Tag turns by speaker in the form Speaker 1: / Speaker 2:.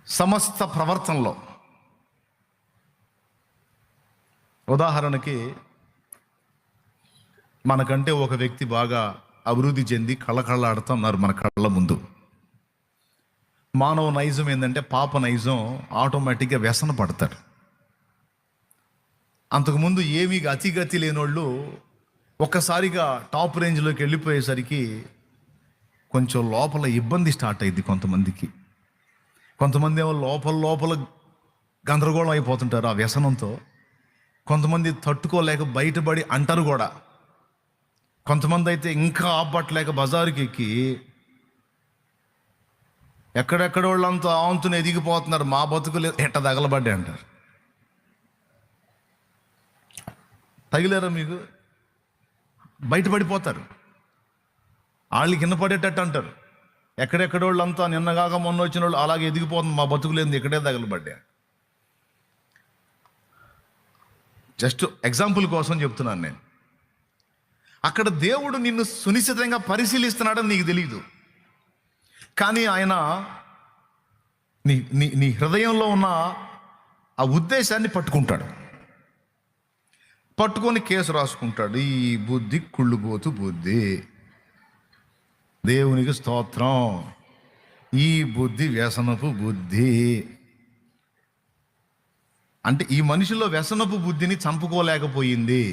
Speaker 1: సమస్త ప్రవర్తనలో. ఉదాహరణకి మనకంటే ఒక వ్యక్తి బాగా అభివృద్ధి చెంది కళ్ళకళ్ళాడుతున్నారు మన కళ్ళ ముందు. మానవ నైజం ఏంటంటే, పాప నైజం ఆటోమేటిక్గా వ్యసన పడతారు. అంతకుముందు ఏమీ అతిగతి లేనోళ్ళు ఒక్కసారిగా టాప్ రేంజ్లోకి వెళ్ళిపోయేసరికి కొంచెం లోపల ఇబ్బంది స్టార్ట్ అయింది కొంతమందికి. కొంతమంది ఏమో లోపల గందరగోళం అయిపోతుంటారు ఆ వ్యసనంతో. కొంతమంది తట్టుకోలేక బయటపడి అంటారు కూడా. కొంతమంది అయితే ఇంకా ఆపట్లేక బజారుకి ఎక్కి ఎక్కడెక్కడ వాళ్ళంతా ఆంతుని ఎదిగిపోతున్నారు, మా బతుకులు ఎట్ట తగలబడ్డాయి అంటారు. తగిలేరా మీకు? బయటపడిపోతారు. వాళ్ళు కింద పడేటట్టు అంటారు. ఎక్కడెక్కడ వాళ్ళంతా నిన్నగాక మొన్న వచ్చిన వాళ్ళు అలాగే ఎదిగిపోతుంది, మా బతుకులేదు ఇక్కడే తగలబడ్డా. జస్ట్ ఎగ్జాంపుల్ కోసం చెప్తున్నాను నేను. అక్కడ దేవుడు నిన్ను సునిశ్చితంగా పరిశీలిస్తున్నాడని నీకు తెలియదు, కానీ ఆయన నీ నీ నీ హృదయంలో ఉన్న ఆ ఉద్దేశాన్ని పట్టుకొని కేసు రాసుకుంటాడు. ఈ బుద్ధి కుళ్ళుబోతు బుద్ధి, దేవునికి స్తోత్రం, ఈ బుద్ధి వ్యసనపు బుద్ధి. అంటే ఈ మనిషిలో వ్యసనపు బుద్ధిని చంపుకోలేకపోయింది.